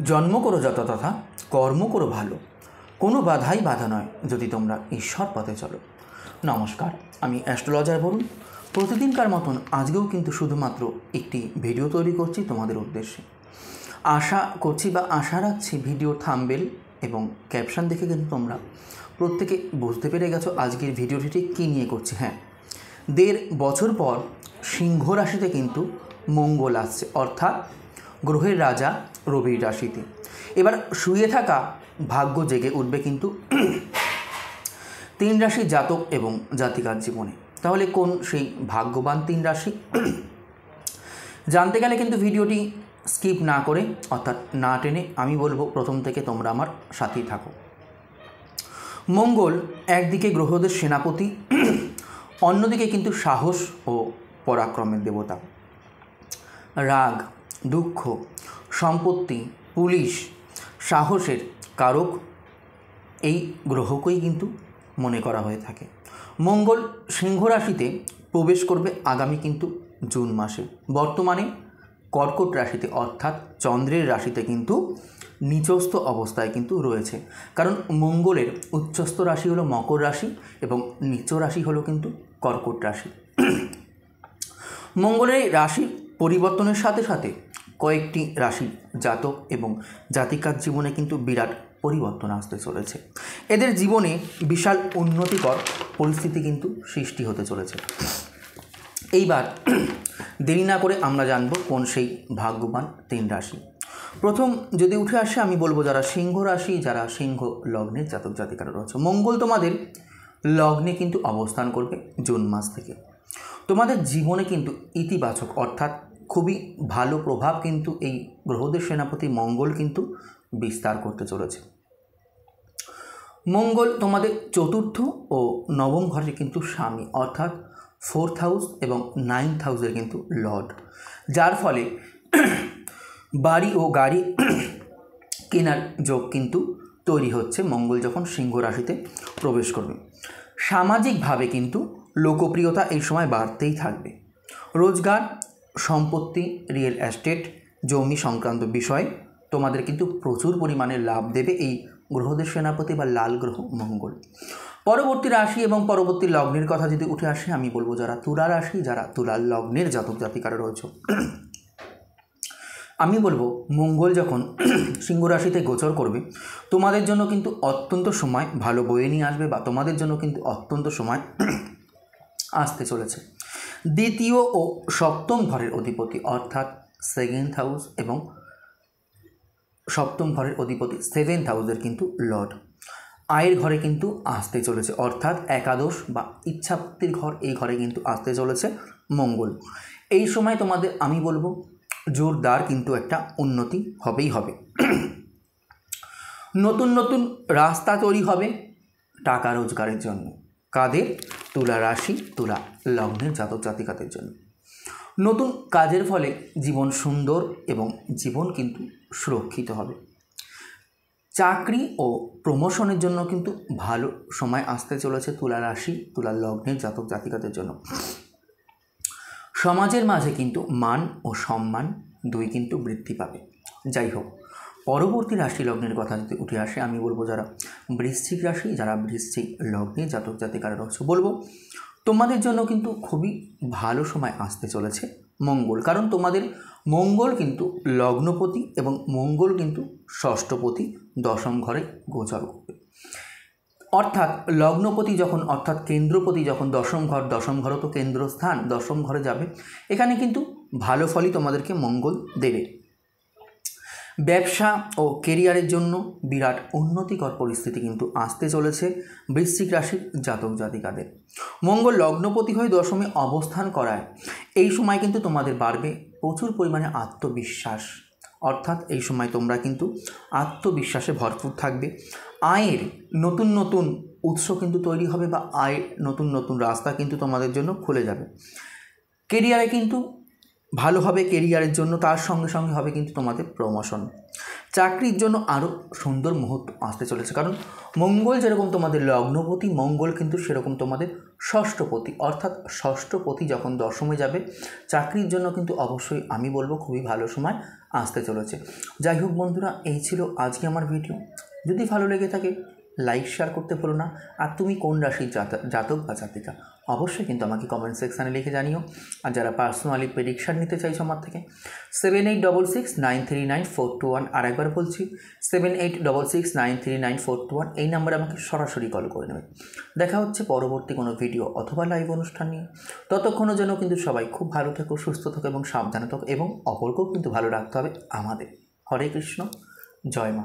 জন্ম করো যত তথা কর্ম করো ভালো, কোনো বাধাই বাধা নয় যদি তোমরা ঈশ্বর পথে চলো। নমস্কার, আমি অ্যাস্ট্রোলজার বরুণ। প্রতিদিনকার মতন আজকেও কিন্তু শুধুমাত্র একটি ভিডিও তৈরি করছি তোমাদের উদ্দেশ্যে। আশা করছি বা আশা রাখছি ভিডিও থাম্বনেল এবং ক্যাপশন দেখে কিন্তু তোমরা প্রত্যেকে বুঝতে পেরে গেছো আজকের ভিডিওটি ঠিক কী নিয়ে করছি। হ্যাঁ, 1.5 বছর পর সিংহ রাশিতে কিন্তু মঙ্গল আসছে, অর্থাৎ গ্রহের রাজা রবির রাশিতে। এবার শুয়ে থাকা ভাগ্য জেগে উঠবে কিন্তু 3 রাশির জাতক এবং জাতিকার জীবনে। তাহলে কোন সেই ভাগ্যবান 3 রাশি জানতে গেলে কিন্তু ভিডিওটি স্কিপ না করে অর্থাৎ না টেনে আমি বলবো প্রথম থেকে তোমরা আমার সাথেই থাকো। মঙ্গল একদিকে গ্রহদের সেনাপতি, অন্যদিকে কিন্তু সাহস ও পরাক্রমের দেবতা। রাগ, দুঃখ, সম্পত্তি, পুলিশ, সাহসের কারক এই গ্রহকেই কিন্তু মনে করা হয়ে থাকে। মঙ্গল সিংহ রাশিতে প্রবেশ করবে আগামী কিন্তু জুন মাসে। বর্তমানে কর্কট রাশিতে অর্থাৎ চন্দ্রের রাশিতে কিন্তু নিচস্থ অবস্থায় কিন্তু রয়েছে, কারণ মঙ্গলের উচ্চস্থ রাশি হলো মকর রাশি এবং নিচ রাশি হলো কিন্তু কর্কট রাশি। মঙ্গলের রাশি পরিবর্তনের সাথে সাথে কয়েকটি রাশি জাতক এবং জাতিকার জীবনে কিন্তু বিরাট পরিবর্তন আসতে চলেছে। এদের জীবনে বিশাল উন্নতিকর পরিস্থিতি কিন্তু সৃষ্টি হতে চলেছে। এইবার দেরি না করে আমরা জানব কোন সেই ভাগ্যবান 3 রাশি। প্রথম যদি উঠে আসে আমি বলবো যারা সিংহ রাশি, যারা সিংহ লগ্নের জাতক জাতিকারা রয়েছে। মঙ্গল তোমাদের লগ্নে কিন্তু অবস্থান করবে জুন মাস থেকে। তোমাদের জীবনে কিন্তু ইতিবাচক অর্থাৎ খুবই ভালো প্রভাব কিন্তু এই গ্রহদের সেনাপতি মঙ্গল কিন্তু বিস্তার করতে চলেছে। মঙ্গল তোমাদের চতুর্থ ও নবম ঘরে কিন্তু স্বামী, অর্থাৎ 4th হাউস এবং 9th হাউসের কিন্তু লর্ড, যার ফলে বাড়ি ও গাড়ি কেনার যোগ কিন্তু তৈরি হচ্ছে মঙ্গল যখন সিংহ রাশিতে প্রবেশ করবে। সামাজিকভাবে কিন্তু লোকপ্রিয়তা এই সময় বাড়তেই থাকবে। রোজগার, সম্পত্তি, রিয়েল এস্টেট, জমি সংক্রান্ত বিষয় তোমাদের কিন্তু প্রচুর পরিমাণে লাভ দেবে এই গ্রহদের সেনাপতি বা লাল গ্রহ মঙ্গল। পরবর্তী রাশি এবং পরবর্তী লগ্নের কথা যদি উঠে আসে আমি বলবো যারা তুলা রাশি, যারা তুলার লগ্নের জাতক জাতিকারা রয়েছে, আমি বলবো মঙ্গল যখন সিংহ রাশিতে গোচর করবে তোমাদের জন্য কিন্তু অত্যন্ত সময় ভালো বয়ে নিয়ে আসবে বা তোমাদের জন্য কিন্তু অত্যন্ত সময় আসতে চলেছে। দ্বিতীয় ও সপ্তম ঘরের অধিপতি অর্থাৎ 2nd হাউস এবং সপ্তম ঘরের অধিপতি 7th হাউসের কিন্তু লর্ড আয়ের ঘরে কিন্তু আসতে চলেছে, অর্থাৎ একাদশ বা ইচ্ছাপ্তির ঘর, এই ঘরে কিন্তু আসতে চলেছে মঙ্গল। এই সময় তোমাদের আমি বলবো জোরদার কিন্তু একটা উন্নতি হবেই হবে। নতুন নতুন রাস্তা তৈরি হবে টাকা রোজগারের জন্য। কাদের? তুলা রাশি, তুলা লগ্নের জাতক জাতিকাদের জন্য। নতুন কাজের ফলে জীবন সুন্দর এবং জীবন কিন্তু সুরক্ষিত হবে। চাকরি ও প্রমোশনের জন্য কিন্তু ভালো সময় আসতে চলেছে তুলা রাশি, তুলা লগ্নের জাতক জাতিকাদের জন্য। সমাজের মাঝে কিন্তু মান ও সম্মান দুই কিন্তু বৃদ্ধি পাবে। যাই হোক, পরবর্তী রাশি লগ্নের কথা যদি উঠে আসে আমি বলবো যারা বৃশ্চিক রাশি, যারা বৃশ্চিক লগ্নে জাতক জাতিকারা রয়েছে, বলবো তোমাদের জন্য কিন্তু খুবই ভালো সময় আসতে চলেছে মঙ্গল, কারণ তোমাদের মঙ্গল কিন্তু লগ্নপতি এবং মঙ্গল কিন্তু ষষ্ঠপতি 10ম ঘরে গোচর করবে। অর্থাৎ লগ্নপতি যখন অর্থাৎ কেন্দ্রপতি যখন 10ম ঘর, 10ম ঘরও তো কেন্দ্রস্থান, 10ম ঘরে যাবে, এখানে কিন্তু ভালো ফলই তোমাদেরকে মঙ্গল দেবে। ব্যবসা ও কেরিয়ারের জন্য বিরাট উন্নতিকর পরিস্থিতি কিন্তু আসতে চলেছে বৃশ্চিক রাশির জাতক জাতিকাদের। মঙ্গল লগ্নপতি হয়ে 10মে অবস্থান করায় এই সময় কিন্তু তোমাদের বাড়বে প্রচুর পরিমাণে আত্মবিশ্বাস, অর্থাৎ এই সময় তোমরা কিন্তু আত্মবিশ্বাসে ভরপুর থাকবে। আয়ের নতুন নতুন উৎস কিন্তু তৈরি হবে বা আয়ের নতুন নতুন রাস্তা কিন্তু তোমাদের জন্য খুলে যাবে। কেরিয়ারে কিন্তু ভালো হবে কেরিয়ারের জন্য, তার সঙ্গে সঙ্গে হবে কিন্তু তোমাদের প্রমোশন। চাকরির জন্য আরও সুন্দর মুহূর্ত আসতে চলেছে, কারণ মঙ্গল যেরকম তোমাদের লগ্নপতি, মঙ্গল কিন্তু সেরকম তোমাদের ষষ্ঠপতি, অর্থাৎ ষষ্ঠপতি যখন দশমে যাবে চাকরির জন্য কিন্তু অবশ্যই আমি বলবো খুবই ভালো সময় আসতে চলেছে। যাই হোক বন্ধুরা, এই ছিল আজকে আমার ভিডিও। যদি ভালো লেগে থাকে লাইক শেয়ার করতে ভুলো না। আর তুমি কোন রাশির জাতক বা জাতিকা অবশ্যই কিন্তু আমাকে কমেন্ট সেকশানে লিখে জানিও। আর যারা পার্সোনালি প্রেডিকশান নিতে চাইছো আমার থেকে 7866939421, আর একবার বলছি 7866939421, এই নাম্বারে আমাকে সরাসরি কল করে নেবে। দেখা হচ্ছে পরবর্তী কোনো ভিডিও অথবা লাইভ অনুষ্ঠান নিয়ে। ততক্ষণও যেন কিন্তু সবাই খুব ভালো থাকো, সুস্থ থাকো এবং সাবধানে থাকো, এবং অপরকেও কিন্তু ভালো রাখতে হবে আমাদের। হরে কৃষ্ণ, জয় মা।